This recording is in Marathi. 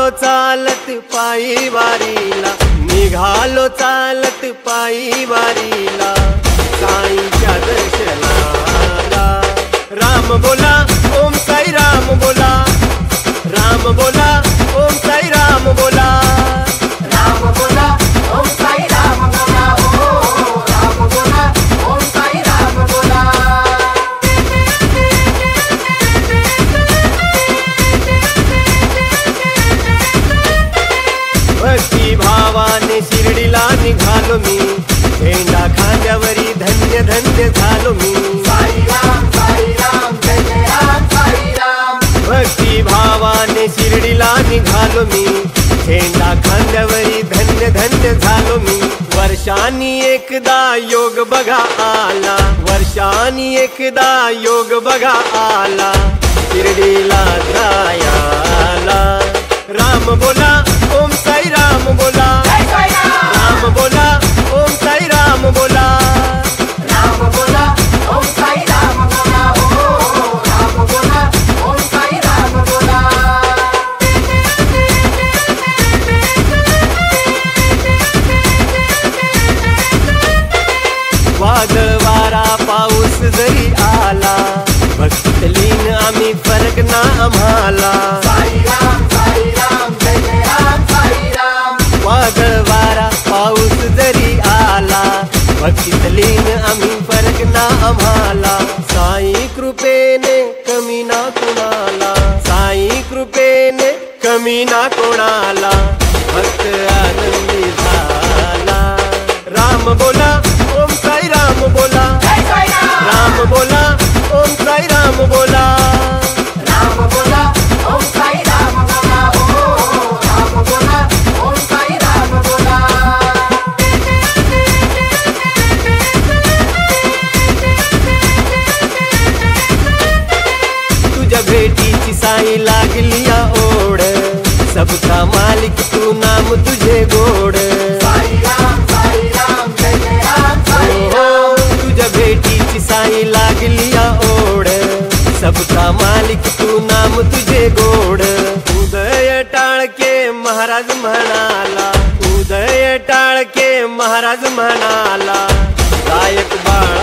निघालो चालत पायी वारीला, निघालो चालत पायी वारीला, साईंच्या दर्शनाला। राम बोला ओम साई राम बोला, राम बोला ओम साई राम बोला, राम बोला ओम साई राम बोला, ओ राम बोला ओम साई राम बोला। भक्ती भावाने शिर्डीला निघालो मी, झेंडा खांद्यावरी धन्य धन्य झालो मी। साई राम जय जय राम साई राम। भक्ती भावाने शिर्डीला निघालो मी, झेंडा खांद्यावरी धन्य धन्य झालो मी। वर्षांनी एकदा योग बघा आला, वर्षांनी एकदा योग बघा आला, शिर्डीला जायाला। राम बोला ओम साई राम बोला, जय साई राम। राम बोला ओम साई राम बोला, राम बोला ओम साई राम बोला, ओ राम बोला ओम साई राम बोला। वादळ वारा पाऊस जरी आला, भक्तीत लीन आम्ही फरक ना आम्हाला। साई राम जय जय राम साई राम। वादळ वारा पाऊस जरी आला, भक्तीत लीन आम्ही फरक ना आम्हाला। साई कृपेने कमी ना कोणाला, साई कृपेने कमी ना कोणाला, भक्त आनंदी झाला। राम बोला ओम साई राम बोला, जय साई राम। राम बोला ओम साई राम बोला, राम बोला ओम साई राम बोला, ओ राम बोला ओम साई राम बोला। तुझ्या भेटीची साई लागली या ओढ, सबका मालिक तू नाम तुझे गोड। साई राम जय जय राम साई राम। तुझ्या भेटीची साई लागली या ओढ, सबका मालिक तू नाम तुझे गोड। उदय टाळके महाराज म्हणाला, उदय टाळके महाराज म्हणाला, गायक बाळा